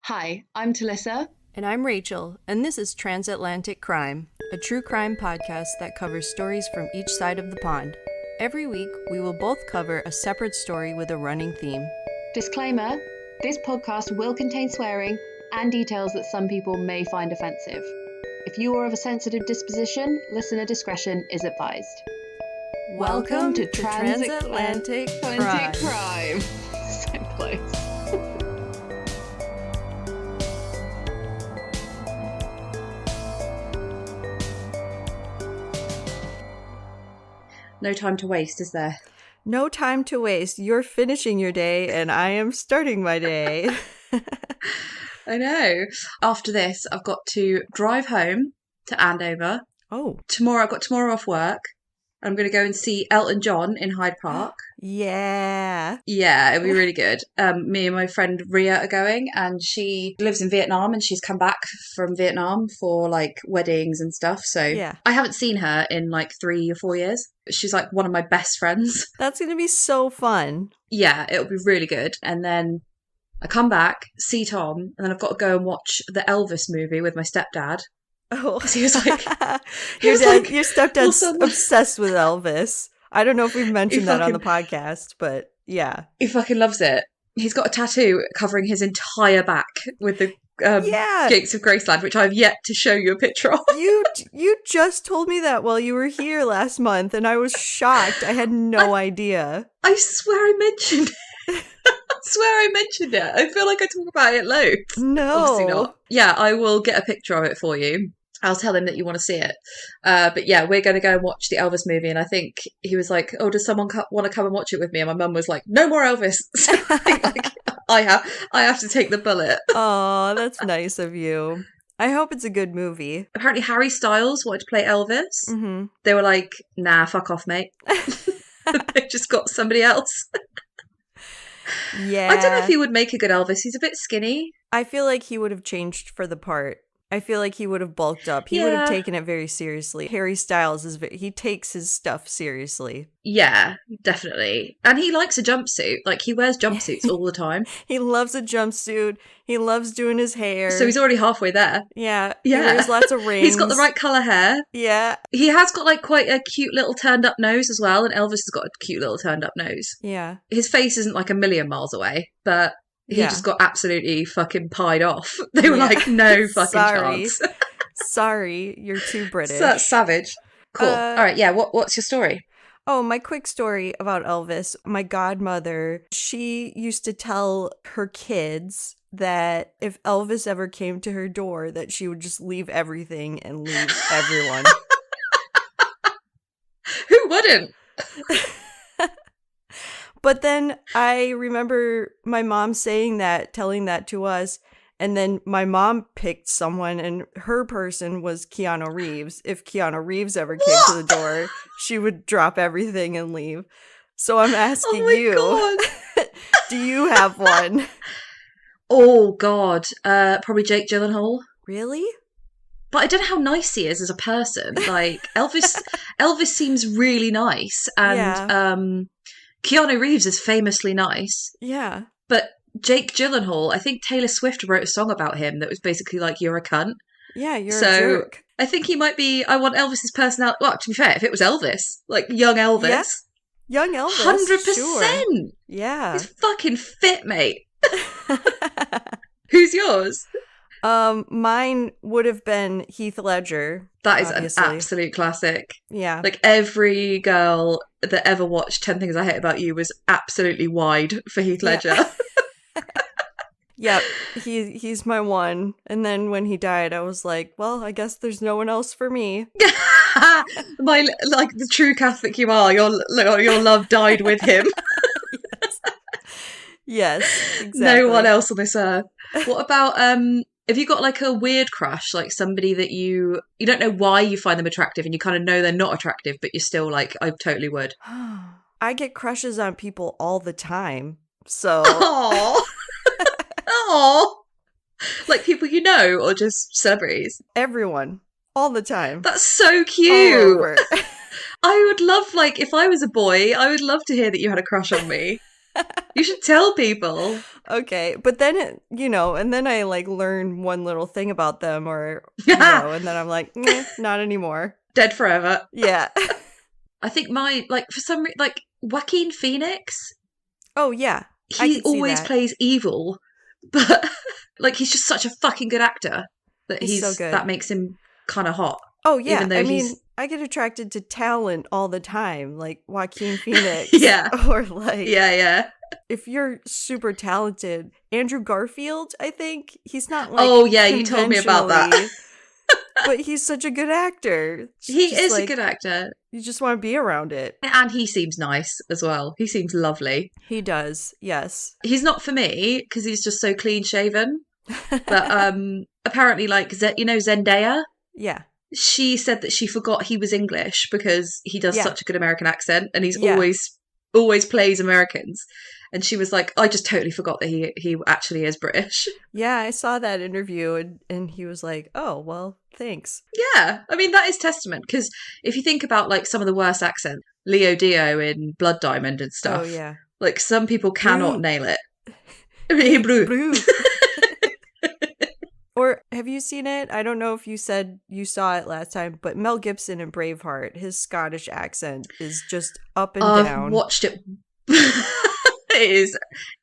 Hi, I'm Talicza. And I'm Rachel, and this is Transatlantic Crime, a true crime podcast that covers stories from each side of the pond. Every week, we will both cover a separate story with a running theme. Disclaimer, this podcast will contain swearing and details that some people may find offensive. If you are of a sensitive disposition, listener discretion is advised. Welcome to Transatlantic Crime. So close. No time to waste, is there? No time to waste. You're finishing your day, and I am starting my day. I know. After this, I've got to drive home to Andover. Oh. I've got tomorrow off work. I'm going to go and see Elton John in Hyde Park. Yeah. Yeah, it'll be really good. Me and my friend Ria are going, and she lives in Vietnam, and she's come back from Vietnam for like weddings and stuff. So Yeah. I haven't seen her in like 3 or 4 years. She's like one of my best friends. That's going to be so fun. Yeah, it'll be really good. And then I come back, see Tom, and then I've got to go and watch the Elvis movie with my stepdad. Oh, he was like, your stepdad's obsessed with Elvis. I don't know if we've mentioned that on the podcast, but yeah, he fucking loves it. He's got a tattoo covering his entire back with the Gates of Graceland, which I've yet to show you a picture of. You just told me that while you were here last month, and I was shocked. I had no idea. I swear I mentioned it. I feel like I talk about it loads. No. Obviously not. Yeah, I will get a picture of it for you. I'll tell him that you want to see it. But yeah, we're going to go and watch the Elvis movie. And I think he was like, oh, does someone want to come and watch it with me? And my mum was like, no more Elvis. So I think, I have to take the bullet. Oh, that's nice of you. I hope it's a good movie. Apparently Harry Styles wanted to play Elvis. Mm-hmm. They were like, nah, fuck off, mate. They just got somebody else. Yeah. I don't know if he would make a good Elvis. He's a bit skinny. I feel like he would have changed for the part. I feel like he would have bulked up. He would have taken it very seriously. Harry Styles he takes his stuff seriously. Yeah, definitely. And he likes a jumpsuit. Like, he wears jumpsuits all the time. He loves a jumpsuit. He loves doing his hair. So he's already halfway there. Yeah. He wears lots of rings. He's got the right colour hair. Yeah. He has got like quite a cute little turned up nose as well. And Elvis has got a cute little turned up nose. Yeah. His face isn't like a million miles away, but he just got absolutely fucking pied off. They were like, no fucking chance. Sorry, you're too British. That's savage. Cool. All right, yeah, what's your story? Oh, my quick story about Elvis. My godmother, she used to tell her kids that if Elvis ever came to her door, that she would just leave everything and leave everyone. Who wouldn't? But then I remember my mom saying that, telling that to us. And then my mom picked someone, and her person was Keanu Reeves. If Keanu Reeves ever came to the door, she would drop everything and leave. So I'm asking you, do you have one? Oh, God. Probably Jake Gyllenhaal. Really? But I don't know how nice he is as a person. Like, Elvis seems really nice. And Keanu Reeves is famously nice. Yeah. But Jake Gyllenhaal, I think Taylor Swift wrote a song about him that was basically like, you're a cunt. Yeah, you're a jerk. I think he might be, I want Elvis's personality. Well, to be fair, if it was Elvis, like young Elvis. Yes. Young Elvis. 100%. Sure. Yeah. He's fucking fit, mate. Who's yours? Mine would have been Heath Ledger. That is obviously an absolute classic. Yeah. Like every girl that ever watched 10 Things I Hate About You was absolutely wide for Heath Ledger. Yep, he's my one. And then when he died, I was like, well, I guess there's no one else for me. Like the true Catholic you are, your love died with him. Yes, exactly. No one else on this earth. What about have you got like a weird crush, like somebody that you don't know why you find them attractive and you kind of know they're not attractive, but you're still like, I totally would? I get crushes on people all the time. So Aww. Like people you know or just celebrities? Everyone. All the time. That's so cute. All over. I would love, like, if I was a boy, I would love to hear that you had a crush on me. You should tell people. Okay, but then and then I like learn one little thing about them, or and then I'm like, not anymore. Dead forever. Yeah. I think for some reason, like Joaquin Phoenix, Oh yeah, I he could see always that. plays evil, but like he's just such a fucking good actor that He's so good. that makes him kind of hot. Oh yeah, Even though I he's mean, I get attracted to talent all the time, like Joaquin Phoenix, yeah, or like yeah. if you're super talented, Andrew Garfield. I think he's not like Oh yeah, you told me about that. conventionally, but he's such a good actor. It's He just is a like good actor. you just want to be around it. And he seems nice as well. He seems lovely. He does, yes. He's not for me because he's just so clean shaven. But apparently, like Zendaya, Yeah. she said that she forgot he was English because he does Yeah. such a good American accent, and he's Yeah. always plays Americans. And she was like, I just totally forgot that he actually is British. Yeah, I saw that interview and he was like, "Oh, well, thanks." Yeah, I mean that is testament because if you think about like some of the worst accents, Leo Dio in Blood Diamond and Oh stuff, yeah. like some people cannot Brew. nail it. Hebrew. Brew. Or have you seen it? I don't know if you said you saw it last time, but Mel Gibson in Braveheart, his Scottish accent is just up and I've down. watched it. It is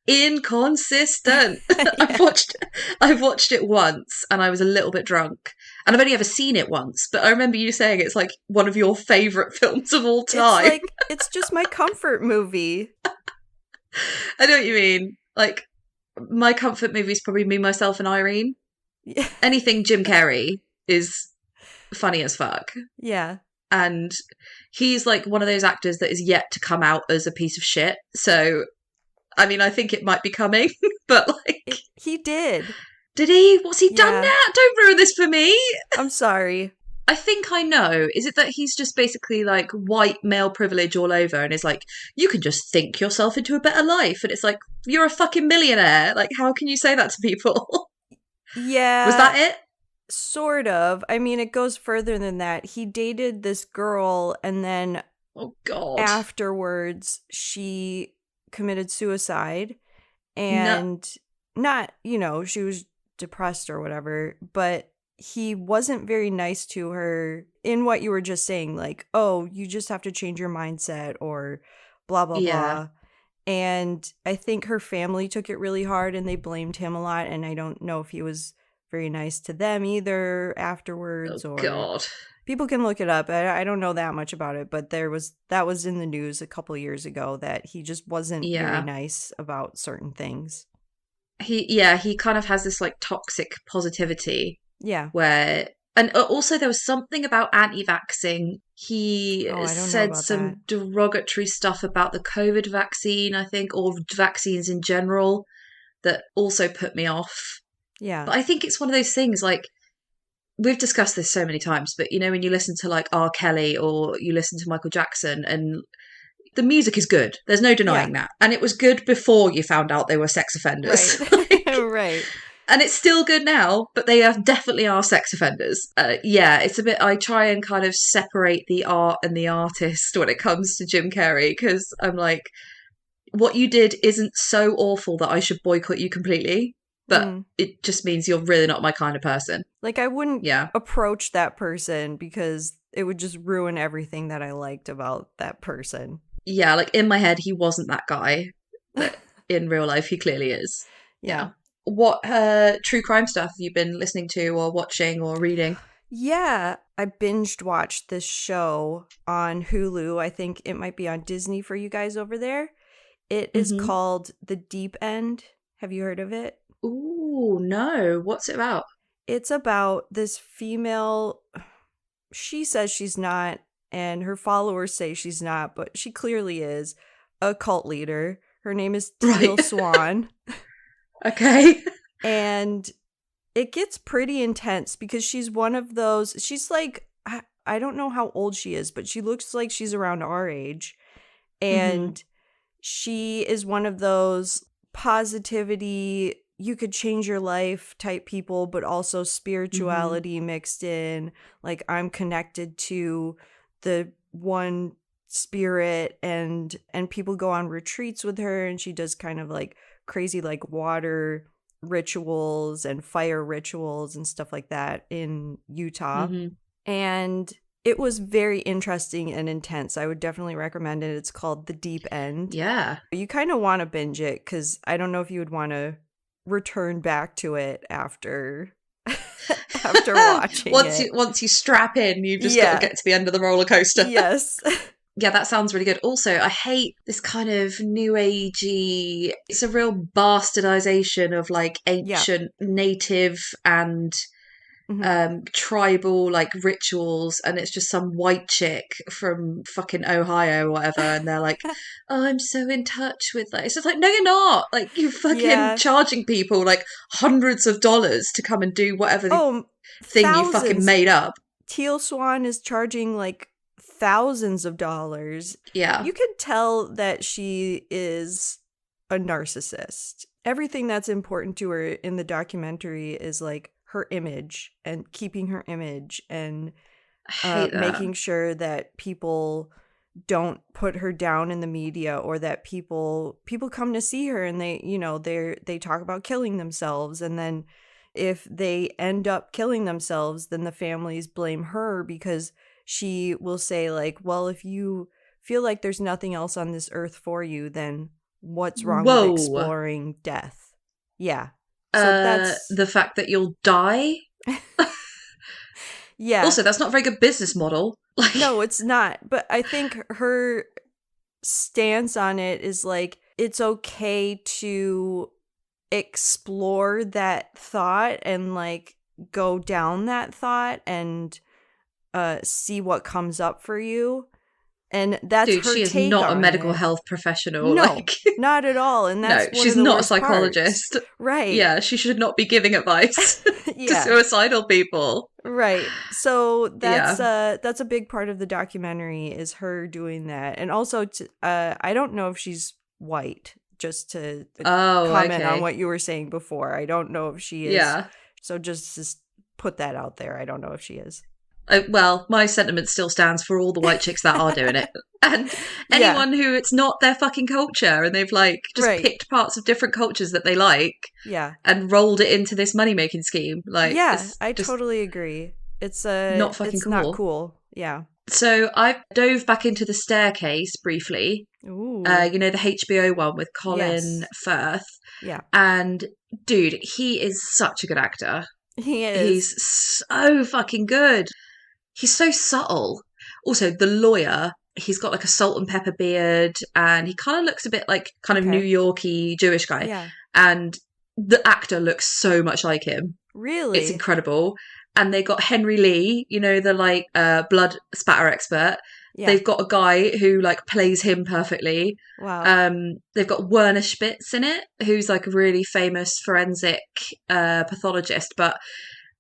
inconsistent. Yeah. I've watched it once and I was a little bit drunk. And I've only ever seen it once, but I remember you saying it's like one of your favourite films of all time. It's just my comfort movie. I know what you mean. Like my comfort movie is probably Me, Myself and Irene. Yeah. Anything Jim Carrey is funny as fuck. Yeah. And he's like one of those actors that is yet to come out as a piece of shit. So, I mean, I think it might be coming, but like... He did. Did he? What's he done Yeah. now? Don't ruin this for me. I'm sorry. I think I know. Is it that he's just basically like white male privilege all over and is like, you can just think yourself into a better life? And it's like, you're a fucking millionaire. Like, how can you say that to people? Yeah. Was that it? Sort of. I mean, it goes further than that. He dated this girl, and then Oh, God. afterwards, she committed suicide. No. And not, she was depressed or whatever, but he wasn't very nice to her in what you were just saying, like, oh, you just have to change your mindset or blah, blah, Yeah. blah. And I think her family took it really hard and they blamed him a lot. And I don't know if he was very nice to them either afterwards. Oh, or God. people can look it up. I don't know that much about it, but that was in the news a couple years ago that he just wasn't very Yeah. nice about certain things. He kind of has this like toxic positivity Yeah. where, and also there was something about anti-vaxxing. He Oh, I don't know said about some that. derogatory stuff about the COVID vaccine, I think, or vaccines in general that also put me off. Yeah. But I think it's one of those things like, we've discussed this so many times, but when you listen to like R. Kelly or you listen to Michael Jackson, and the music is good. There's no denying that. And it was good before you found out they were sex offenders. Right. Right. And it's still good now, but they definitely are sex offenders. It's a bit, I try and kind of separate the art and the artist when it comes to Jim Carrey, because I'm like, what you did isn't so awful that I should boycott you completely. But it just means you're really not my kind of person. Like, I wouldn't Yeah. approach that person because it would just ruin everything that I liked about that person. Yeah, like in my head, he wasn't that guy. But in real life, he clearly is. Yeah. What true crime stuff have you been listening to or watching or reading? Yeah. I binged watched this show on Hulu. I think it might be on Disney for you guys over there. It is Mhm. called The Deep End. Have you heard of it? Ooh, no. What's it about? It's about this female. She says she's not, and her followers say she's not, but she clearly is a cult leader. Her name is Teal Right. Swan. Okay. And it gets pretty intense because she's one of those. She's like, I don't know how old she is, but she looks like she's around our age. And she is one of those positivity, you could change your life type people, but also spirituality mixed in. Like, I'm connected to the one spirit, and people go on retreats with her, and she does kind of like crazy like water rituals and fire rituals and stuff like that in Utah. And it was very interesting and intense. I would definitely recommend it. It's called The Deep End. Yeah. You kind of want to binge it because I don't know if you would want to return back to it after watching it. Once you strap in, you've just got to get to the end of the roller coaster. Yes. Yeah, that sounds really good. Also, I hate this kind of new agey, it's a real bastardization of like ancient native and tribal like rituals, and it's just some white chick from fucking Ohio or whatever, and they're like, oh, I'm so in touch with that. It's just like, no, you're not. Like, you're fucking charging people like hundreds of dollars to come and do whatever thing you fucking made up. Teal Swan is charging like thousands of dollars. Yeah. You can tell that she is a narcissist. Everything that's important to her in the documentary is like her image and keeping her image and making sure that people don't put her down in the media, or that people come to see her and they talk about killing themselves, and then if they end up killing themselves, then the families blame her because she will say like, well, if you feel like there's nothing else on this earth for you, then what's wrong with exploring death? Yeah. So that's the fact that you'll die. Yeah. Also, that's not a very good business model. No, it's not. But I think her stance on it is like, it's okay to explore that thought and like go down that thought and see what comes up for you. And that's Dude, her she is take not on a medical it. health professional. No, like, not at all. And that's no, she's not a psychologist. Parts. Right. Yeah, she should not be giving advice to suicidal people. Right. So that's a big part of the documentary is her doing that. And also, I don't know if she's white, just to comment on what you were saying before. I don't know if she is. Yeah. So just put that out there. I don't know if she is. Well, my sentiment still stands for all the white chicks that are doing it. And anyone who it's not their fucking culture and they've like just picked parts of different cultures that they like and rolled it into this money-making scheme. Like, I totally agree. It's not fucking cool. Not cool. Yeah. So I dove back into The Staircase briefly. Ooh. You know, the HBO one with Colin Firth. Yeah. And dude, he is such a good actor. He is. He's so fucking good. He's so subtle. Also, the lawyer, he's got like a salt and pepper beard and he kind of looks a bit like kind of New Yorky Jewish guy. Yeah. And the actor looks so much like him. Really? It's incredible. And they got Henry Lee, you know, the like blood spatter expert. Yeah. They've got a guy who like plays him perfectly. Wow. They've got Werner Spitz in it, who's like a really famous forensic pathologist, but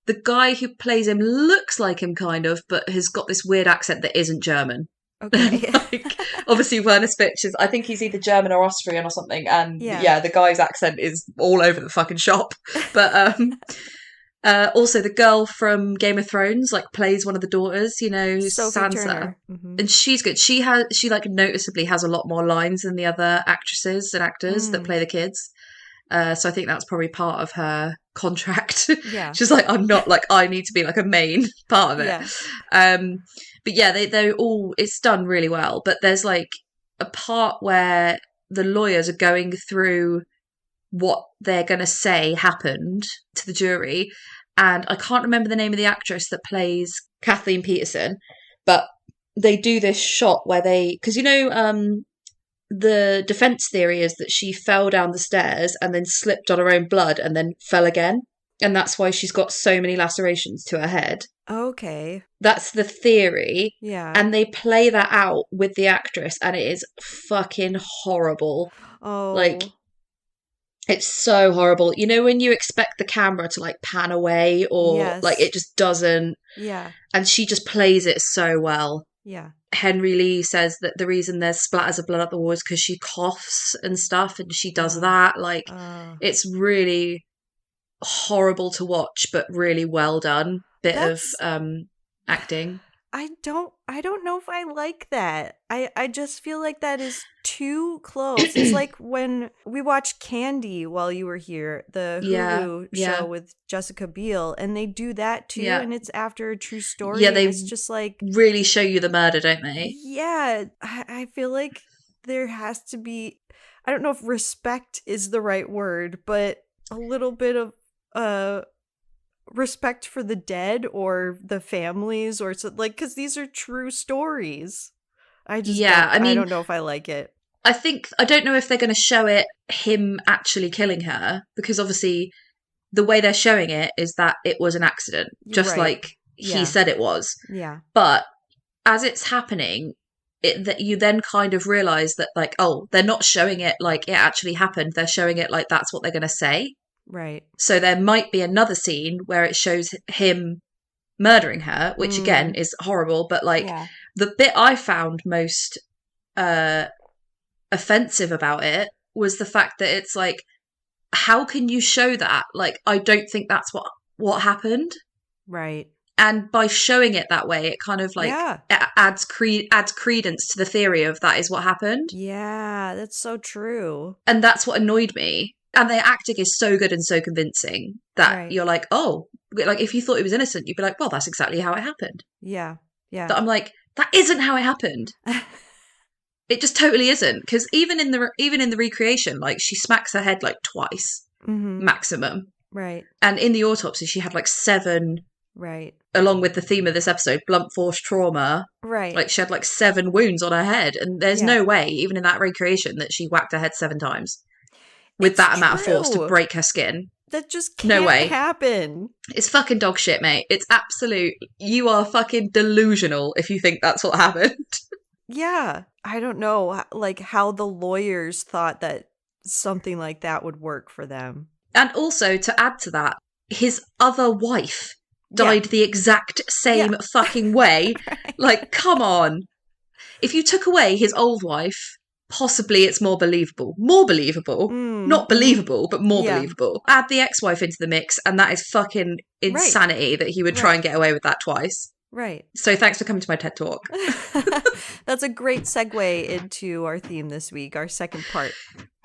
the guy who plays him looks like him kind of, but has got this weird accent that isn't German. Okay. Like, obviously Werner Spitz is, I think he's either German or Austrian or something, and the guy's accent is all over the fucking shop. But also the girl from Game of Thrones like plays one of the daughters, you know, Sansa. Mm-hmm. And she's good. She like noticeably has a lot more lines than the other actresses and actors that play the kids. So I think that's probably part of her contract. Yeah. She's like, I'm not like, I need to be like a main part of it. Yeah. But yeah, they're all, it's done really well. But there's like a part where the lawyers are going through what they're going to say happened to the jury. And I can't remember the name of the actress that plays Kathleen Peterson, but they do this shot where because you know, the defense theory is that she fell down the stairs and then slipped on her own blood and then fell again. And that's why she's got so many lacerations to her head. Okay. That's the theory. Yeah. And they play that out with the actress and it is fucking horrible. Oh. Like, it's so horrible. You know when you expect the camera to like pan away or like it just doesn't. Yeah. And she just plays it so well. Yeah. Henry Lee says that the reason there's splatters of blood up the wall is because she coughs and stuff and she does that. Like, it's really horrible to watch, but really well done bit of acting. I don't know if I like that. I just feel like that is too close. It's like when we watched Candy while you were here, the Yeah, Hulu show yeah, with Jessica Biel, and they do that too, yeah. and it's after a true Yeah, story, and they it's just like, really show you the murder, don't they? yeah, I feel like there has to be, I don't know if respect is the right word, but a little bit of uh respect for the dead or the families or so, like, because these are true stories. Yeah, I I mean, don't know if I like it. I don't know if they're going to show it him actually killing her, because obviously the way they're showing it is that it was an accident, You're just right. like he Yeah. said it was. Yeah. But as it's happening, that you then kind of realize that, like, oh, they're not showing it like it actually happened. They're showing it like that's what they're going to say. Right. So there might be another scene where it shows him murdering her, which again Mm. is horrible. But like Yeah. the bit I found most uh, offensive about it was the fact that it's like, how can you show that? Like, I don't think that's what happened. Right. And by showing it that way, it kind of like Yeah. adds credence to the theory of that is what happened. Yeah. That's so true. And that's what annoyed me. And their acting is so good and so convincing that Right. you're like, oh, like if you thought he was innocent, you'd be like, well, that's exactly how it happened. Yeah. Yeah. But I'm like, that isn't how it happened. It just totally isn't. Because even in the recreation, like she smacks her head like twice Mm-hmm. maximum. Right. And in the autopsy, she had like 7, Right. along with the theme of this episode, blunt force trauma. Right. Like she had like 7 wounds on her head. And there's Yeah. no way, even in that recreation, that she whacked her head 7 times with It's that amount of force to true. break her skin. That just No can't way. happen. It's fucking dog shit, mate. It's absolute. You are fucking delusional if you think that's what happened. Yeah. I don't know, like, how the lawyers thought that something like that would work for them. And also, to add to that, his other wife Yeah. died the exact same Yeah. fucking way. Right. Like, come on. If you took away his old wife, possibly it's more believable. More believable. Not Mm-hmm. believable, but more Yeah. believable. Add the ex-wife into the mix, and that is fucking Right. insanity that he would try Right. and get away with that twice. Right. So thanks for coming to my TED Talk. That's a great segue into our theme this week, our second part.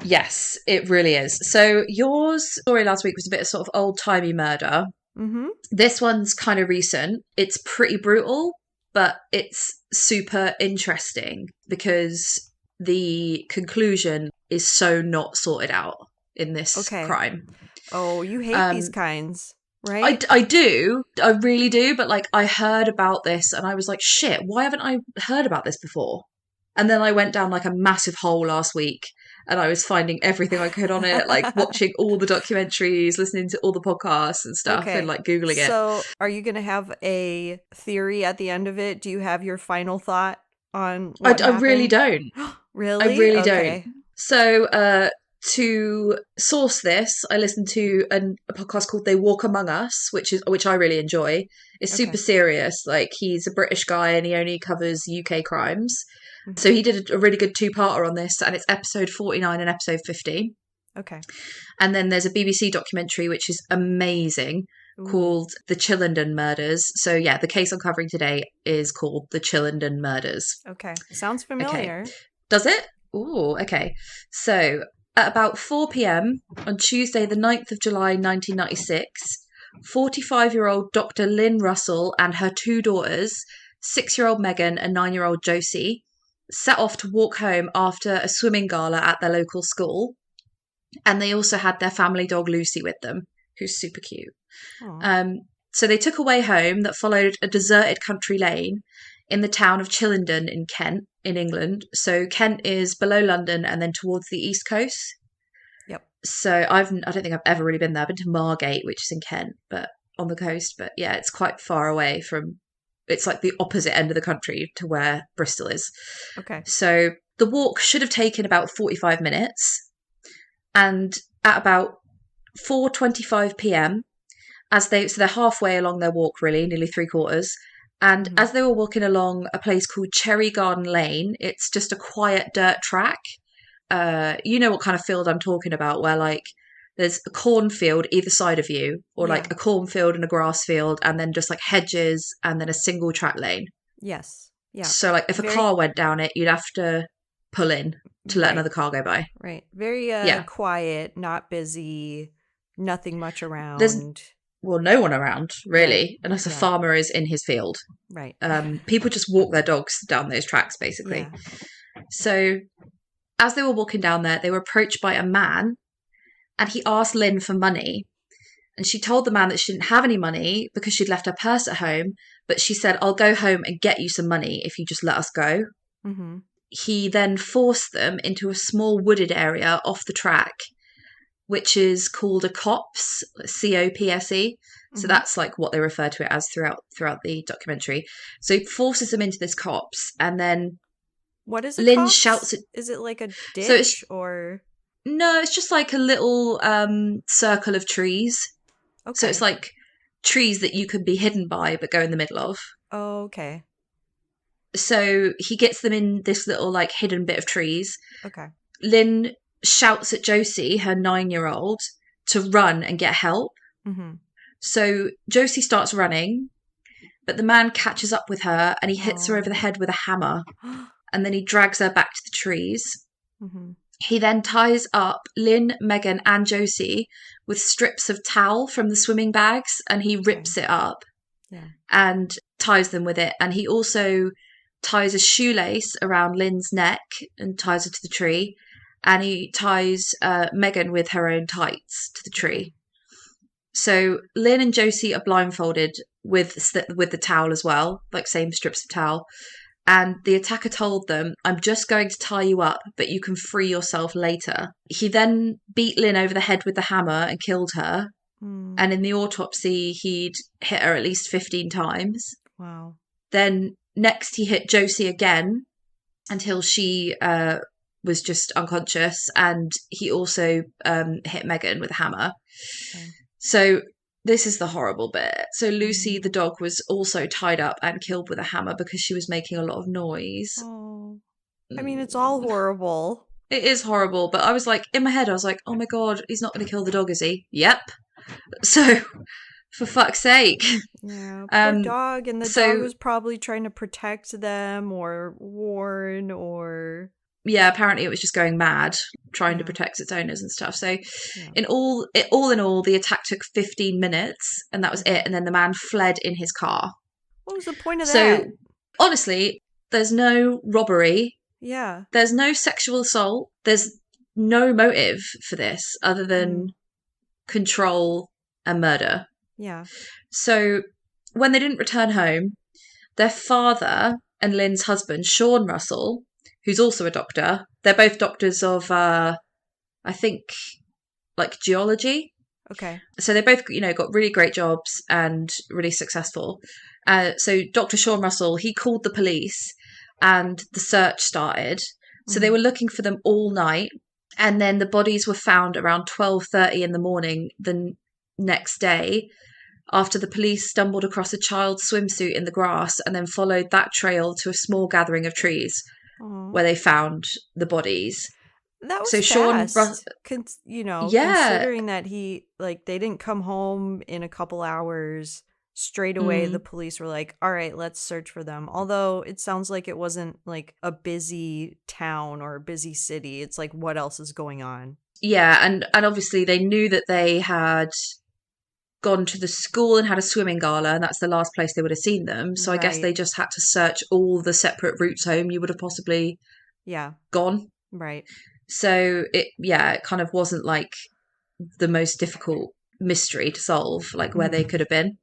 Yes, it really is. So your story last week was a bit of sort of old-timey murder. Mm-hmm. This one's kind of recent. It's pretty brutal, but it's super interesting because the conclusion is so not sorted out in this Okay. crime. Oh, you hate these kinds, right? I do. I really do. But like, I heard about this and I was like, shit, why haven't I heard about this before? And then I went down like a massive hole last week and I was finding everything I could on it, like watching all the documentaries, listening to all the podcasts and stuff, and like Googling it. So, are you going to have a theory at the end of it? Do you have your final thought on what I really happened? don't. Really? I really Okay. don't. So, to source this, I listened to a podcast called They Walk Among Us, which I really enjoy. It's super Okay. serious. Like, he's a British guy and he only covers UK crimes. Mhm. So he did a really good 2-parter on this, and it's episode 49 and episode 50. Okay. And then there's a BBC documentary which is amazing Ooh. called The Chillenden Murders. So yeah, the case I'm covering today is called The Chillenden Murders. Okay. Sounds familiar. Okay. Does it? Ooh, okay. So at about 4 p.m. on Tuesday, the 9th of July, 1996, 45-year-old Dr. Lynn Russell and her 2 daughters, 6-year-old Megan and 9-year-old Josie, set off to walk home after a swimming gala at their local school. And they also had their family dog Lucy with them, who's super cute. Aw. So they took a way home that followed a deserted country lane in the town of Chillenden in Kent, in England. So Kent is below London and then towards the east coast. Yep. So I don't think I've ever really been there. I've been to Margate, which is in Kent, but on the coast. But yeah, it's quite far away from. It's like the opposite end of the country to where Bristol is. Okay. So the walk should have taken about 45 minutes. And at about 4:25 p.m., so they're halfway along their walk, really, nearly 3/4. And Mhm. as they were walking along a place called Cherry Garden Lane, it's just a quiet dirt track. You know what kind of field I'm talking about, where like there's a cornfield either side of you, or like Yeah. a cornfield and a grass field, and then just like hedges, and then a single track lane. Yes. Yeah. So, like, if a car went down it, you'd have to pull in to let another car go by. Right. Very quiet, not busy, nothing much There's, around. well, no one around, really, Right. unless a farmer is in his field. Right. People just walk their dogs down those tracks, basically. Yeah. So, as they were walking down there, they were approached by a man, and he asked Lynn for money. And she told the man that she didn't have any money because she'd left her purse at home, but she said, "I'll go home and get you some money if you just let us go." Mm-hmm. He then forced them into a small wooded area off the track, which is called a copse, COPSE. So that's like what they refer to it as throughout the documentary. So he forces them into this copse, and then what is a Lynn copse? shouts at, is it like a ditch or no, it's just like a little circle of trees. okay. So it's like trees that you can be hidden by but go in the middle of. Oh, okay. So he gets them in this little like hidden bit of trees. Okay. Lynn shouts at Josie, her 9-year-old, to run and get help. Mm-hmm. So Josie starts running, but the man catches up with her and he hits her over the head with a hammer, and then he drags her back to the trees. Mm-hmm. He then ties up Lynn, Megan, and Josie with strips of towel from the swimming bags, and he rips it up and ties them with it. And he also ties a shoelace around Lynn's neck and ties her to the tree. And he ties Megan with her own tights to the tree. So Lynn and Josie are blindfolded with the towel as well, like same strips of towel. And the attacker told them, "I'm just going to tie you up, but you can free yourself later." He then beat Lynn over the head with the hammer and killed her. Mm. And in the autopsy, he'd hit her at least 15 times. Wow. Then next he hit Josie again until she was just unconscious. And he also hit Megan with a hammer. Okay. So this is the horrible bit. So Lucy, the dog, was also tied up and killed with a hammer because she was making a lot of noise. Oh, I mean, it's all horrible. It is horrible, but I was like, in my head, I was like, oh my God, he's not going to kill the dog, is he? Yep. So, for fuck's sake. Yeah, poor dog. And the dog was probably trying to protect them or warn or... Yeah, apparently it was just going mad, trying to protect its owners and stuff. So, all in all, the attack took 15 minutes, and that was it. And then the man fled in his car. What was the point of that? So, honestly, there's no robbery. Yeah. There's no sexual assault. There's no motive for this other than control and murder. Yeah. So, when they didn't return home, their father and Lynn's husband, Sean Russell, who's also a doctor. They're both doctors of, I think, like geology. Okay. So they both, got really great jobs and really successful. So Dr. Sean Russell, he called the police and the search started. So they were looking for them all night. And then the bodies were found around 12:30 in the morning the next day, after the police stumbled across a child's swimsuit in the grass and then followed that trail to a small gathering of trees. Where they found the bodies. That was so fast. Considering that they didn't come home in a couple hours, straight away the police were like, all right, let's search for them. Although it sounds like it wasn't like a busy town or a busy city. It's like, what else is going on? Yeah, and obviously they knew that they had gone to the school and had a swimming gala, and that's the last place they would have seen them. So I guess they just had to search all the separate routes home you would have possibly gone. Right. So it kind of wasn't like the most difficult mystery to solve, like where they could have been.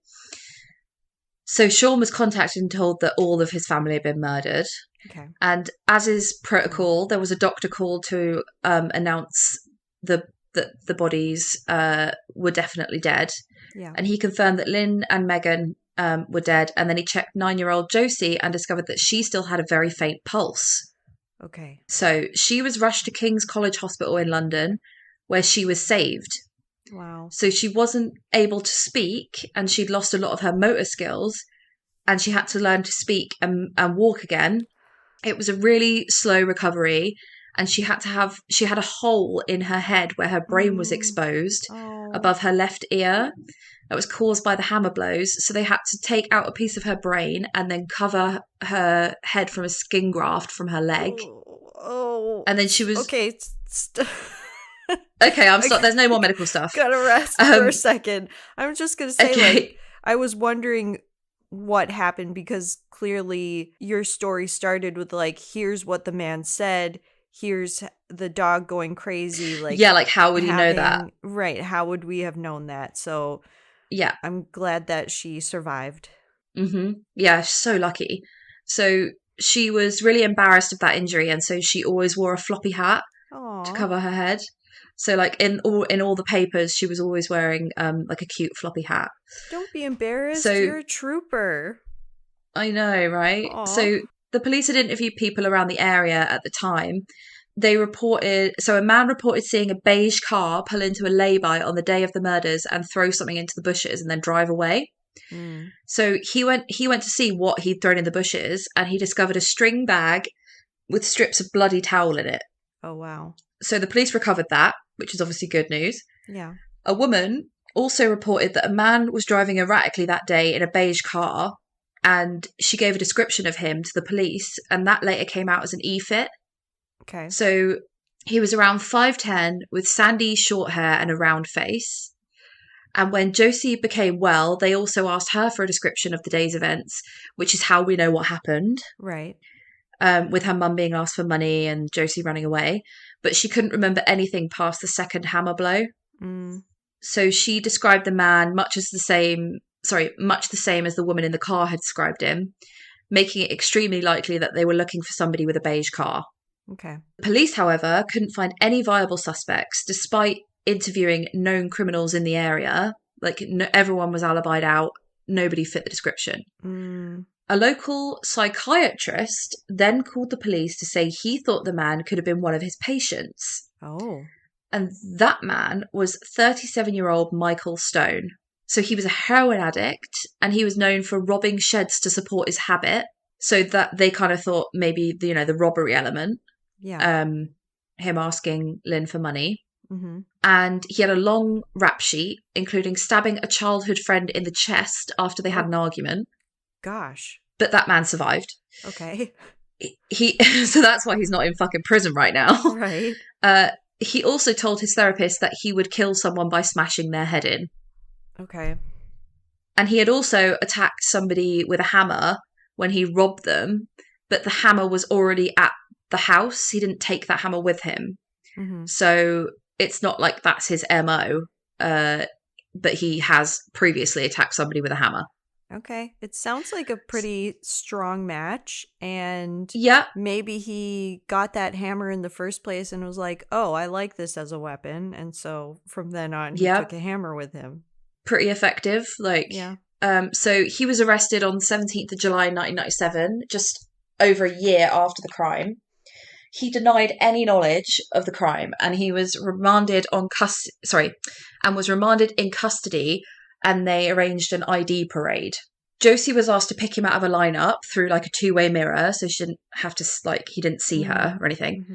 So Sean was contacted and told that all of his family had been murdered. Okay. And as is protocol, there was a doctor called to announce that the bodies were definitely dead. Yeah. And he confirmed that Lynn and Megan were dead. And then he checked 9-year-old Josie and discovered that she still had a very faint pulse. Okay. So she was rushed to King's College Hospital in London, where she was saved. Wow. So she wasn't able to speak, and she'd lost a lot of her motor skills, and she had to learn to speak and walk again. It was a really slow recovery. And she had a hole in her head where her brain was exposed above her left ear. that was caused by the hammer blows. So they had to take out a piece of her brain and then cover her head from a skin graft from her leg. Oh. And then she was... Okay. Okay, I'm sorry. There's no more medical stuff. Gotta rest for a second. I'm just gonna say, like, I was wondering what happened because clearly your story started with, like, here's what the man said. Here's the dog going crazy. Like, yeah, like, how would you know that? Right. How would we have known that? So, yeah, I'm glad that she survived. Mm-hmm. Yeah, she's so lucky. So she was really embarrassed of that injury, and so she always wore a floppy hat to cover her head. So, like, in all the papers, she was always wearing like a cute floppy hat. Don't be embarrassed. You're a trooper. I know, right? Aww. So the police had interviewed people around the area at the time. So a man reported seeing a beige car pull into a lay-by on the day of the murders and throw something into the bushes and then drive away. So he went to see what he'd thrown in the bushes, and he discovered a string bag with strips of bloody towel in it. Oh, wow. So the police recovered that, which is obviously good news. Yeah. A woman also reported that a man was driving erratically that day in a beige car, and she gave a description of him to the police, and that later came out as an E-fit. Okay. So he was around 5'10", with sandy short hair and a round face. And when Josie became well, they also asked her for a description of the day's events, which is how we know what happened. Right. With her mum being asked for money and Josie running away. But she couldn't remember anything past the second hammer blow. So she described the man much the same as the woman in the car had described him, making it extremely likely that they were looking for somebody with a beige car. Okay. Police, however, couldn't find any viable suspects, despite interviewing known criminals in the area. Like, everyone was alibied out. Nobody fit the description. A local psychiatrist then called the police to say he thought the man could have been one of his patients. Oh. And that man was 37-year-old Michael Stone. So he was a heroin addict, and he was known for robbing sheds to support his habit. So that they kind of thought maybe, the robbery element. Yeah. Him asking Lynn for money. And he had a long rap sheet, including stabbing a childhood friend in the chest after they had an argument. Gosh. But that man survived. Okay. So that's why he's not in fucking prison right now. Right. He also told his therapist that he would kill someone by smashing their head in. Okay. And he had also attacked somebody with a hammer when he robbed them, but the hammer was already at the house. He didn't take that hammer with him. So it's not like that's his MO, but he has previously attacked somebody with a hammer. Okay. It sounds like a pretty strong match, and maybe he got that hammer in the first place and was like, oh, I like this as a weapon, and so from then on he took a hammer with him. Pretty effective. So he was arrested on the 17th of July 1997, just over a year after the crime. He denied any knowledge of the crime, and he was remanded in custody, and they arranged an ID parade. Josie was asked to pick him out of a lineup through like a two-way mirror, so she didn't have to, he didn't see her or anything.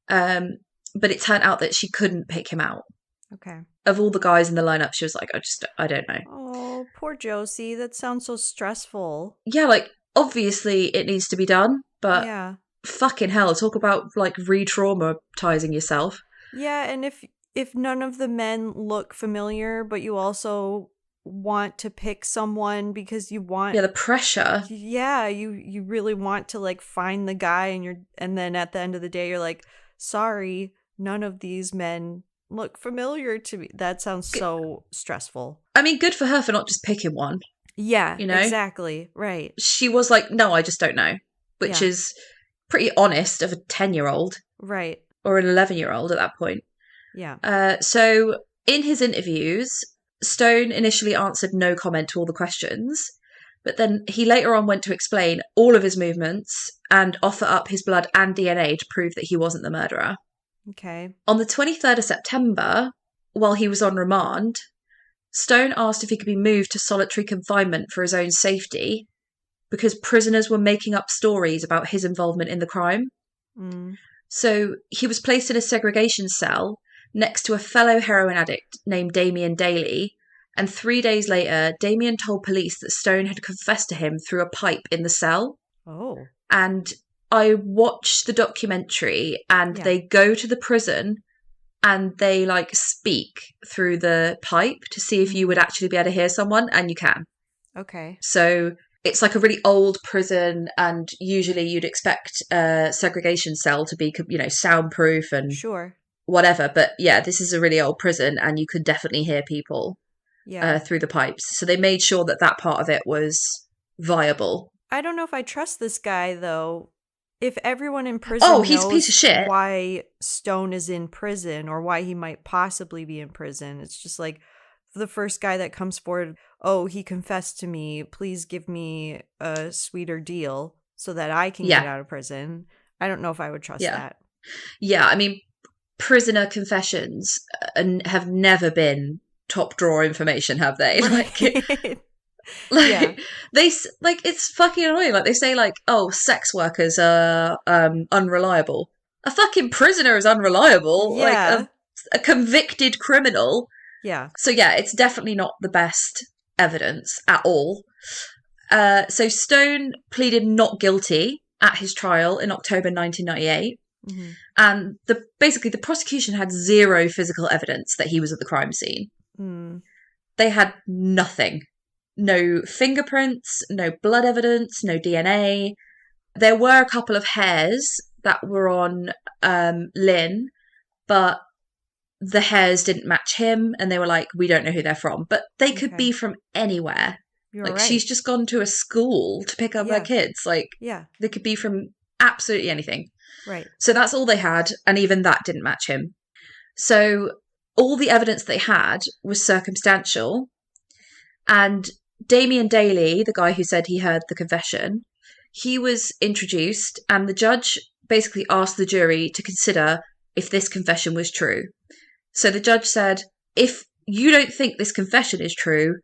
But it turned out that she couldn't pick him out. Okay. Of all the guys in the lineup, she was like, I don't know. Oh, poor Josie. That sounds so stressful. Yeah, obviously it needs to be done, but fucking hell, talk about re-traumatizing yourself. Yeah, and if none of the men look familiar, but you also want to pick someone because you want the pressure. Yeah, you really want to find the guy, and then at the end of the day you're like, sorry, none of these men look familiar to me. That sounds so stressful. I mean, good for her for not just picking one. Yeah, exactly. Right. She was like, no, I just don't know, which is pretty honest of a 10-year-old. Right. Or an 11-year-old at that point. Yeah. So in his interviews, Stone initially answered no comment to all the questions, but then he later on went to explain all of his movements and offer up his blood and DNA to prove that he wasn't the murderer. Okay. On the 23rd of September, while he was on remand, Stone asked if he could be moved to solitary confinement for his own safety because prisoners were making up stories about his involvement in the crime. So he was placed in a segregation cell next to a fellow heroin addict named Damien Daly, And 3 days later, Damien told police that Stone had confessed to him through a pipe in the cell. Oh. And I watched the documentary, and Yeah. they go to the prison and they like speak through the pipe to see if you would actually be able to hear someone, and you can. Okay. So it's like a really old prison, and usually you'd expect a segregation cell to be, soundproof and Sure. whatever. But yeah, this is a really old prison, and you could definitely hear people through the pipes. So they made sure that part of it was viable. I don't know if I trust this guy, though. If everyone in prison He's a piece of shit. why Stone is in prison or why he might possibly be in prison, it's just like the first guy that comes forward, he confessed to me, please give me a sweeter deal so that I can get out of prison. I don't know if I would trust that. Yeah, I mean, prisoner confessions have never been top drawer information, have they? Right. It's fucking annoying. Like, they say, sex workers are unreliable. A fucking prisoner is unreliable. Yeah. Like a convicted criminal. Yeah. So yeah, it's definitely not the best evidence at all. So Stone pleaded not guilty at his trial in October 1998. Mm-hmm. And the prosecution had zero physical evidence that he was at the crime scene. Mm. They had nothing. No fingerprints, no blood evidence, no DNA. There were a couple of hairs that were on Lynn, but the hairs didn't match him, and they were like, we don't know who they're from. But they could be from anywhere. You're right. She's just gone to a school to pick up her kids. They could be from absolutely anything. Right. So that's all they had, and even that didn't match him. So all the evidence they had was circumstantial, and Damien Daly, the guy who said he heard the confession, he was introduced, and the judge basically asked the jury to consider if this confession was true. So the judge said, if you don't think this confession is true,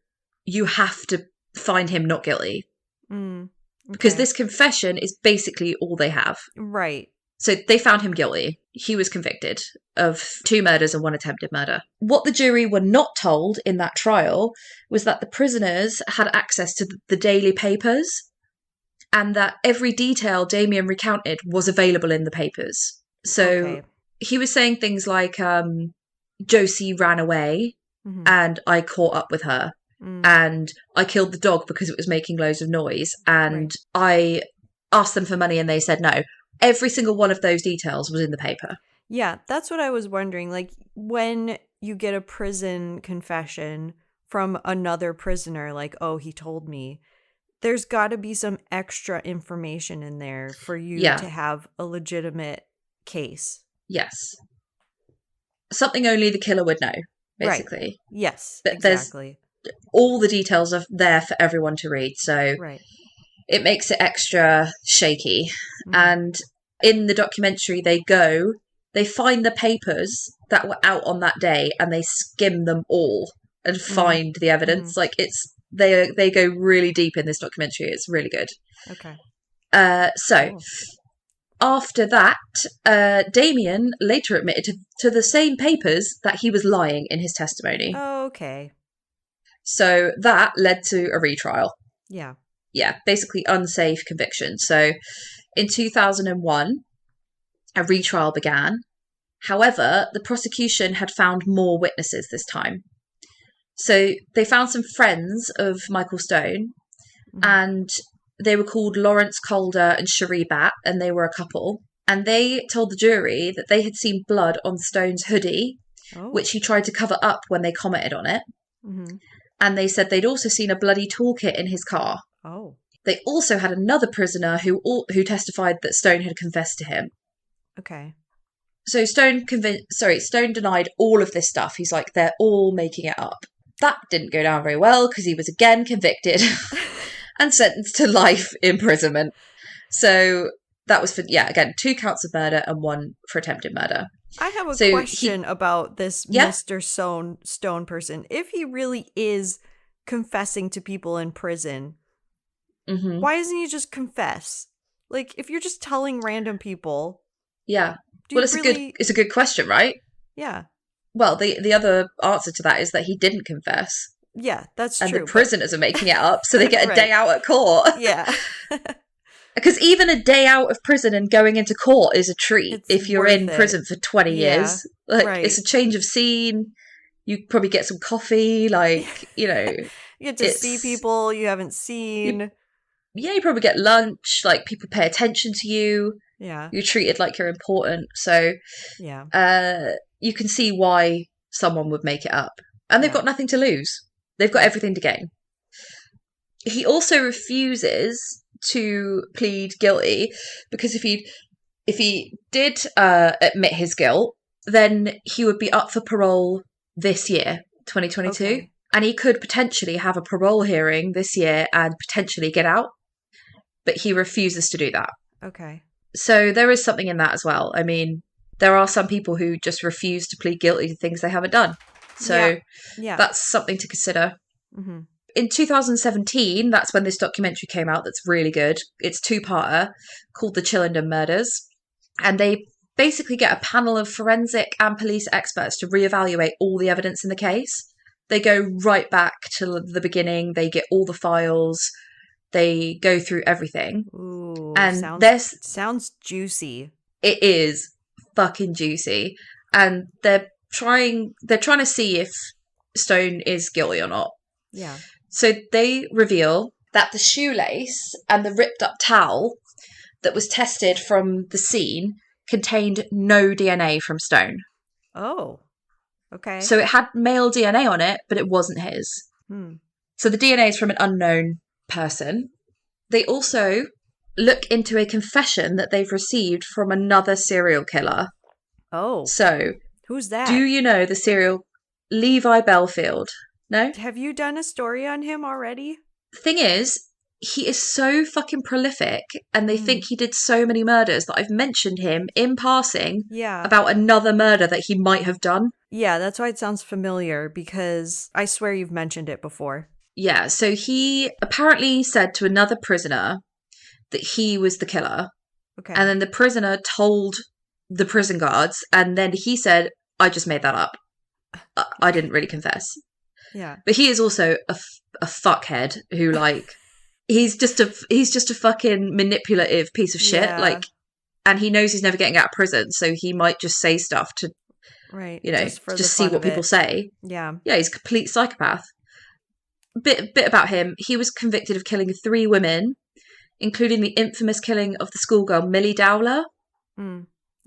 you have to find him not guilty. Okay. Because this confession is basically all they have. Right. So they found him guilty. He was convicted of 2 murders and 1 attempted murder. What the jury were not told in that trial was that the prisoners had access to the daily papers, and that every detail Damien recounted was available in the papers. So he was saying things like, Josie ran away and I caught up with her, and I killed the dog because it was making loads of noise, and I asked them for money and they said no. Every single one of those details was in the paper. Yeah, that's what I was wondering. Like, when you get a prison confession from another prisoner, like, he told me, there's got to be some extra information in there for you to have a legitimate case. Yes. Something only the killer would know, basically. Right. Yes, but exactly. All the details are there for everyone to read, so it makes it extra shaky. And in the documentary, they find the papers that were out on that day, and they skim them all and find the evidence. Like, they go really deep in this documentary. It's really good. Okay. After that, Damien later admitted to the same papers that he was lying in his testimony. Oh, okay. So that led to a retrial. Yeah. Yeah, basically unsafe conviction. So in 2001, a retrial began. However, the prosecution had found more witnesses this time. So they found some friends of Michael Stone, and they were called Lawrence Calder and Cherie Batt, and they were a couple. And they told the jury that they had seen blood on Stone's hoodie, which he tried to cover up when they commented on it. And they said they'd also seen a bloody toolkit in his car. Oh. They also had another prisoner who testified that Stone had confessed to him. Okay. So Stone denied all of this stuff. He's like, they're all making it up. That didn't go down very well because he was again convicted and sentenced to life imprisonment. So that was for, again, 2 counts of murder and 1 for attempted murder. I have a question about this Mr. Stone person. If he really is confessing to people in prison, why doesn't he just confess? Like, if you're just telling random people. Yeah. Well, it's a good question, right? Yeah. Well, the other answer to that is that he didn't confess. Yeah, that's and true. the prisoners are making it up, so they get a Right. day out at court. Yeah. Because even a day out of prison and going into court is a treat It's if you're worth in it. prison for 20 Yeah. years. Like, Right. it's a change of scene. You probably get some coffee, like, you know, You get to see people you haven't seen. You probably get lunch, like, people pay attention to you. Yeah. You're treated like you're important. So, Yeah. you can see why someone would make it up. And they've got nothing to lose. They've got everything to gain. He also refuses to plead guilty because if he did admit his guilt, then he would be up for parole this year, 2022. Okay. And he could potentially have a parole hearing this year and potentially get out. But he refuses to do that. Okay. So there is something in that as well. I mean, there are some people who just refuse to plead guilty to things they haven't done. So that's something to consider. Mm-hmm. In 2017, that's when this documentary came out that's really good. It's two-parter called The Chillenden Murders. And they basically get a panel of forensic and police experts to reevaluate all the evidence in the case. They go right back to the beginning. They get all the files. They go through everything. Ooh, and sounds juicy. It is fucking juicy. And they're trying to see if Stone is guilty or not. Yeah. So they reveal that the shoelace and the ripped up towel that was tested from the scene contained no DNA from Stone. Oh, okay. So it had male DNA on it, but it wasn't his. So the DNA is from an unknown person. They also look into a confession that they've received from another serial killer. Oh. So who's that? Do you know the serial Levi Belfield? No? Have you done a story on him already? Thing is, he is so fucking prolific and they think he did so many murders that I've mentioned him in passing about another murder that he might have done. Yeah, that's why it sounds familiar because I swear you've mentioned it before. Yeah, so he apparently said to another prisoner that he was the killer. Okay. And then the prisoner told the prison guards and then he said, I just made that up. I didn't really confess. Yeah. But he is also a fuckhead who like he's just a fucking manipulative piece of shit. Like, and he knows he's never getting out of prison, so he might just say stuff to, you know, just see what people say. Yeah. Yeah, he's a complete psychopath. Bit about him. He was convicted of killing 3 women, including the infamous killing of the schoolgirl Millie Dowler.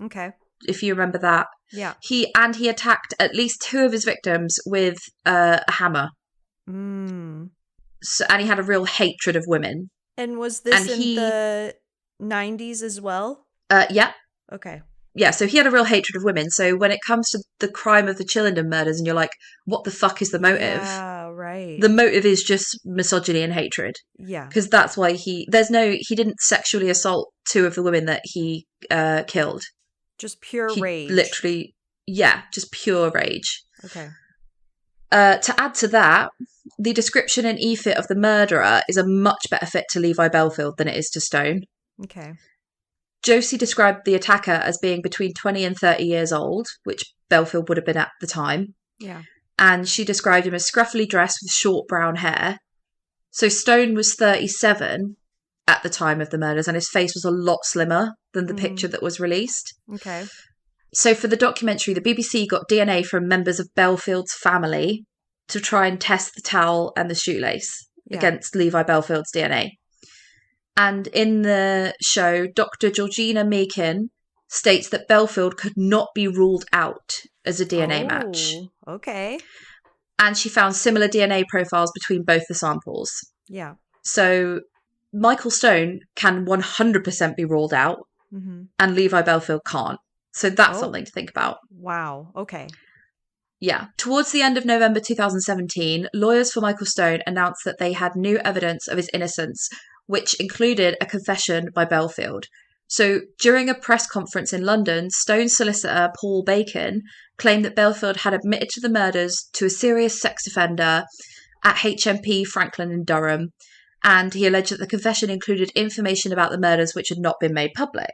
Okay. If you remember that. Yeah. He attacked at least 2 of his victims with a hammer. So, and he had a real hatred of women. And was this in the 90s as well? Yeah. Okay. Yeah, so he had a real hatred of women. So when it comes to the crime of the Chillenden murders and you're like, what the fuck is the motive? Yeah, right. The motive is just misogyny and hatred. Yeah. Because that's why he didn't sexually assault 2 of the women that he killed. Just pure rage. Literally, yeah, just pure rage. Okay. To add to that, the description and e-fit of the murderer is a much better fit to Levi Belfield than it is to Stone. Okay. Josie described the attacker as being between 20 and 30 years old, which Belfield would have been at the time. Yeah. And she described him as scruffily dressed with short brown hair. So Stone was 37 at the time of the murders, and his face was a lot slimmer than the picture that was released. Okay. So for the documentary, the BBC got DNA from members of Belfield's family to try and test the towel and the shoelace against Levi Belfield's DNA. And in the show, Dr. Georgina Meakin states that Belfield could not be ruled out as a DNA match. Okay. And she found similar DNA profiles between both the samples. Yeah. So Michael Stone can 100% be ruled out, and Levi Belfield can't. So that's something to think about. Wow. Okay. Yeah. Towards the end of November 2017, lawyers for Michael Stone announced that they had new evidence of his innocence, which included a confession by Belfield. So during a press conference in London, Stone's solicitor, Paul Bacon, claimed that Belfield had admitted to the murders to a serious sex offender at HMP Franklin in Durham, and he alleged that the confession included information about the murders which had not been made public.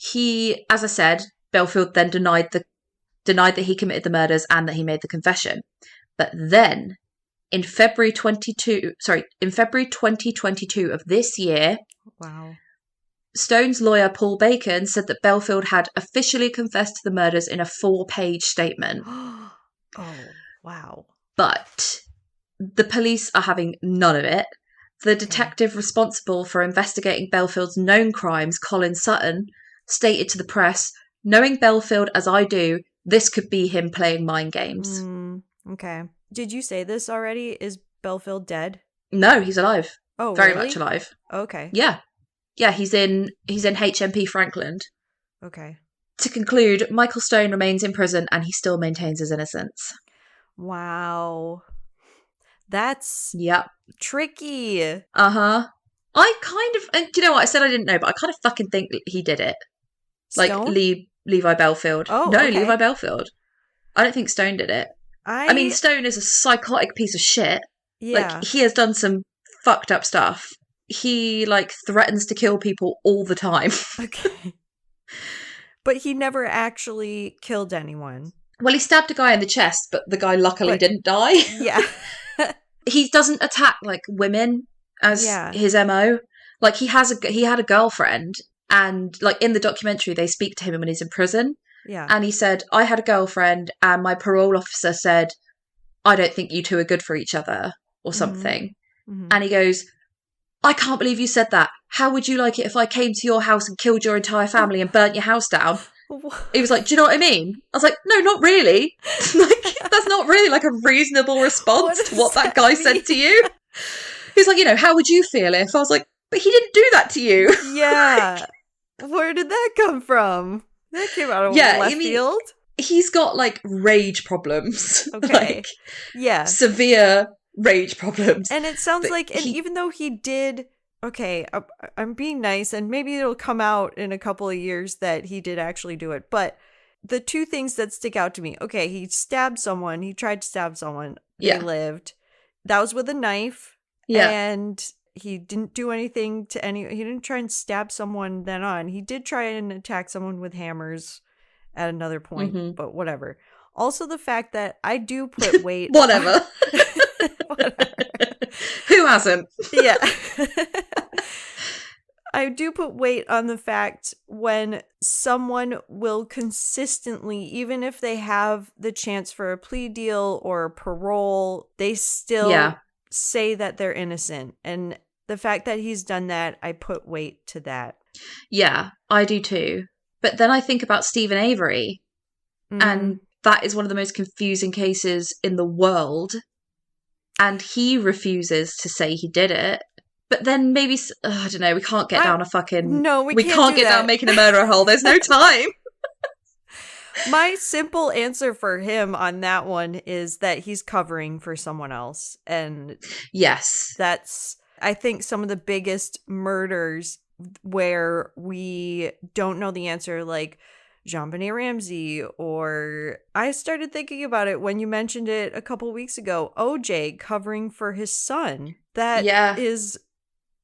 He, as I said, Belfield then denied that he committed the murders and that he made the confession. But then in February 2022 of this year, Wow. Stone's lawyer Paul Bacon said that Belfield had officially confessed to the murders in a 4-page statement. Oh, wow. But the police are having none of it. The detective responsible for investigating Belfield's known crimes, Colin Sutton, stated to the press, "Knowing Belfield as I do, this could be him playing mind games." Okay. Did you say this already? Is Belfield dead? No, he's alive. Oh, very really? much alive. Okay. Yeah, he's in HMP Frankland. Okay. To conclude, Michael Stone remains in prison and he still maintains his innocence. Wow. That's tricky. Uh-huh. I kind of, and do you know what? I said I didn't know, but I kind of fucking think he did it. Like Stone? Levi Belfield. Oh, no, okay. Levi Belfield. I don't think Stone did it. I mean, Stone is a psychotic piece of shit. Yeah. Like, he has done some fucked up stuff. He, like, threatens to kill people all the time. Okay. But he never actually killed anyone. Well, he stabbed a guy in the chest, but the guy luckily didn't die. Yeah. He doesn't attack, like, women as his MO. Like, he had a girlfriend, and, like, in the documentary, they speak to him when he's in prison. Yeah. And he said, "I had a girlfriend, and my parole officer said, I don't think you two are good for each other," or something. Mm-hmm. And he goes, "I can't believe you said that. How would you like it if I came to your house and killed your entire family and burnt your house down?" He was like, "Do you know what I mean?" I was like, "No, not really." Like, that's not really like a reasonable response to what that guy said to you. He's like, "How would you feel if?" I was like, "But he didn't do that to you." Yeah. Where did that come from? That came out of left field. He's got, like, rage problems. Okay. Like, severe rage problems. And it sounds like, and even though he did, okay, I'm being nice, and maybe it'll come out in a couple of years that he did actually do it. But the two things that stick out to me, okay, he stabbed someone. He tried to stab someone. They lived. That was with a knife. Yeah. And he didn't do anything to he didn't try and stab someone then on. He did try and attack someone with hammers at another point, but whatever. Also, the fact that I do put weight. Whatever. Who hasn't? Yeah. I do put weight on the fact when someone will consistently, even if they have the chance for a plea deal or parole, they still say that they're innocent. And the fact that he's done that, I put weight to that. Yeah, I do too. But then I think about Stephen Avery, and that is one of the most confusing cases in the world. And he refuses to say he did it. But then maybe, I don't know, we can't get down a fucking... No, we can't get down making a murderer hole. There's no time. My simple answer for him on that one is that he's covering for someone else. And yes, that's, I think, some of the biggest murders where we don't know the answer, like JonBenet Ramsey, or I started thinking about it when you mentioned it a couple weeks ago, OJ covering for his son. That is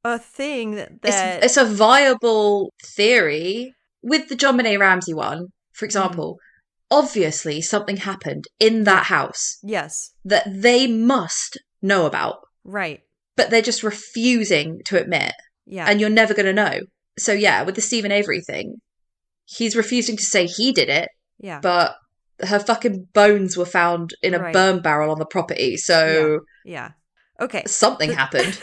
a thing that it's a viable theory. With the JonBenet Ramsey one, for example, obviously something happened in that house. Yes. That they must know about. Right. But they're just refusing to admit. Yeah. And you're never going to know. So yeah, with the Stephen Avery thing, he's refusing to say he did it. Yeah. But her fucking bones were found in a burn barrel on the property. So yeah. Okay. Something happened.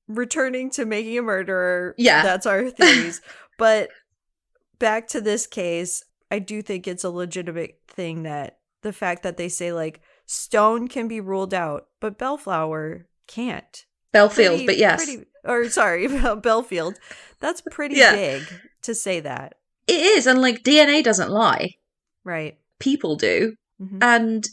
Returning to Making a Murderer. Yeah. That's our theories. But back to this case, I do think it's a legitimate thing that the fact that they say, like, Stone can be ruled out, but Bellflower can't. Belfield, but yes. Belfield. That's pretty big to say that. It is, and, like, DNA doesn't lie. Right. People do. And,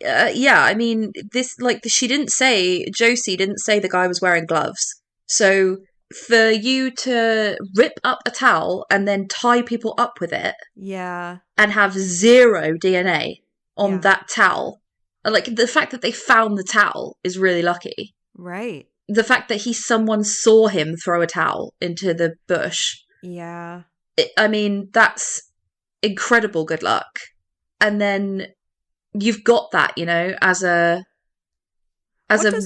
I mean, Josie didn't say the guy was wearing gloves. So for you to rip up a towel and then tie people up with it. Yeah. And have zero DNA on that towel. Like, the fact that they found the towel is really lucky. Right. The fact that someone saw him throw a towel into the bush. Yeah. I mean, that's incredible good luck. And then you've got that, you know, as a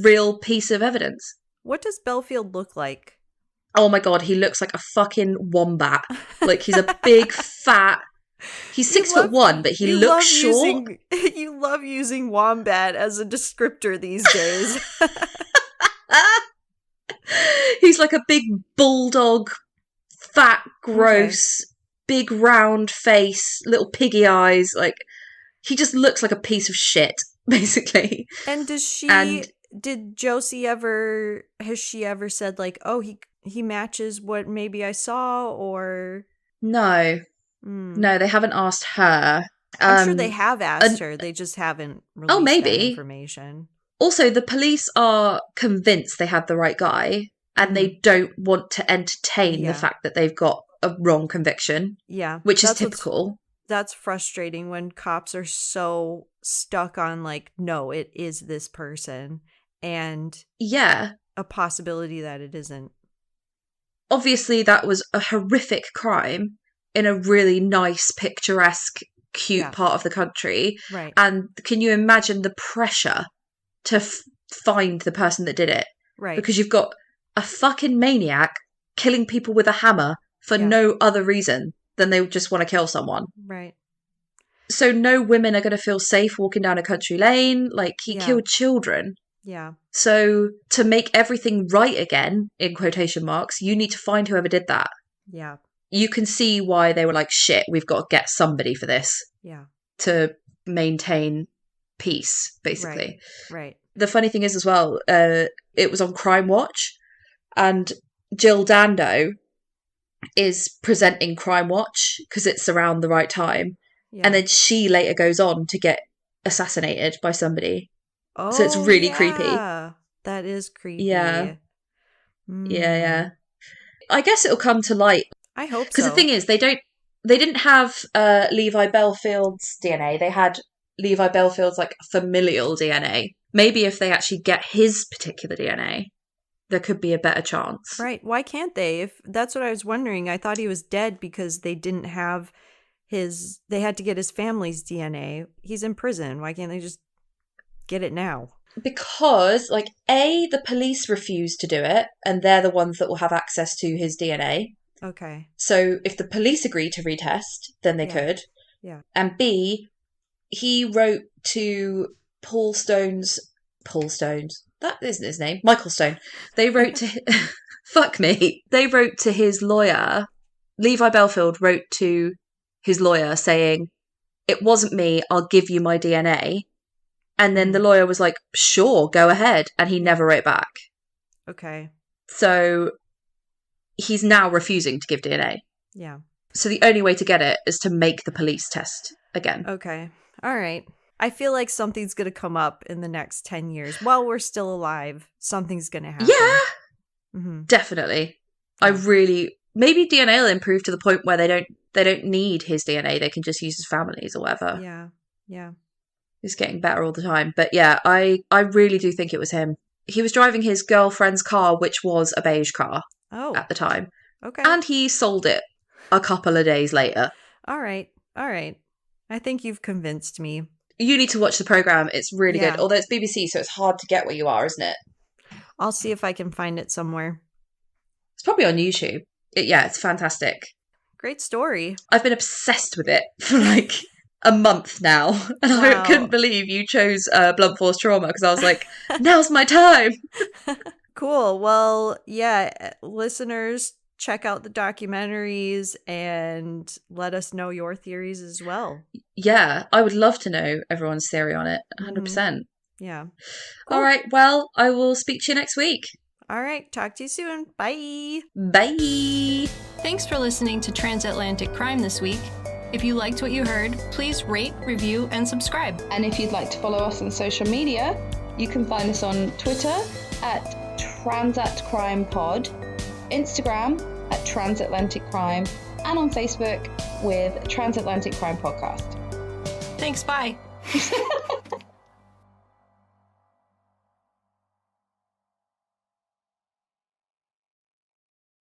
real piece of evidence. What does Belfield look like? Oh my God, he looks like a fucking wombat. Like, he's a big, fat... He's 6'1", but he looks short. You love using wombat as a descriptor these days. He's like a big bulldog, fat, gross, big round face, little piggy eyes. Like, he just looks like a piece of shit, basically. And did Josie has she ever said like, oh, he matches what maybe I saw, or? No. No, they haven't asked her. I'm sure they have asked her. They just haven't released that information. Also, the police are convinced they have the right guy, and they don't want to entertain the fact that they've got a wrong conviction. Yeah. Which is typical. That's frustrating when cops are so stuck on like, no, it is this person, and a possibility that it isn't. Obviously, that was a horrific crime in a really nice, picturesque, cute part of the country. Right. And can you imagine the pressure to find the person that did it? Right. Because you've got a fucking maniac killing people with a hammer for no other reason than they just want to kill someone. Right. So no women are going to feel safe walking down a country lane. Like, he killed children. Yeah. So to make everything right again, in quotation marks, you need to find whoever did that. Yeah. You can see why they were like, shit, we've got to get somebody for this. Yeah. To maintain peace, basically. Right. The funny thing is as well, it was on Crime Watch, and Jill Dando is presenting Crime Watch because it's around the right time. Yeah. And then she later goes on to get assassinated by somebody. Oh, so it's really creepy. That is creepy. Yeah. Yeah. I guess it'll come to light. I hope so. Because the thing is, they didn't have Levi Belfield's DNA. They had Levi Belfield's like familial DNA. Maybe if they actually get his particular DNA, there could be a better chance. Right. Why can't they? If that's what I was wondering. I thought he was dead because they didn't have they had to get his family's DNA. He's in prison. Why can't they just get it now? Because, like, the police refuse to do it, and they're the ones that will have access to his DNA. Okay. So if the police agree to retest, then they could. Yeah. And B, he wrote to Paul Stone's... That isn't his name. Michael Stone. They wrote to... Fuck me. They wrote to his lawyer. Levi Belfield wrote to his lawyer saying, it wasn't me, I'll give you my DNA. And then the lawyer was like, sure, go ahead. And he never wrote back. Okay. So he's now refusing to give DNA. Yeah. So the only way to get it is to make the police test again. Okay. All right. I feel like something's going to come up in the next 10 years. While we're still alive, something's going to happen. Yeah. Mm-hmm. Definitely. Maybe DNA will improve to the point where they don't need his DNA. They can just use his family's or whatever. Yeah. Yeah. It's getting better all the time. But yeah, I really do think it was him. He was driving his girlfriend's car, which was a beige car at the time. Okay. And he sold it a couple of days later. All right. I think you've convinced me. You need to watch the programme. It's really good. Although it's BBC, so it's hard to get where you are, isn't it? I'll see if I can find it somewhere. It's probably on YouTube. It's fantastic. Great story. I've been obsessed with it for like a month now. And I couldn't believe you chose Blunt Force Trauma because I was like, now's my time. Cool. Well, yeah, listeners, check out the documentaries and let us know your theories as well. Yeah, I would love to know everyone's theory on it. 100%. Mm-hmm. Yeah. Cool. All right. Well, I will speak to you next week. All right. Talk to you soon. Bye. Bye. Thanks for listening to Transatlantic Crime this week. If you liked what you heard, please rate, review, and subscribe. And if you'd like to follow us on social media, you can find us on Twitter at TransatCrimePod, Instagram at Transatlantic Crime, and on Facebook with Transatlantic Crime Podcast. Thanks, bye.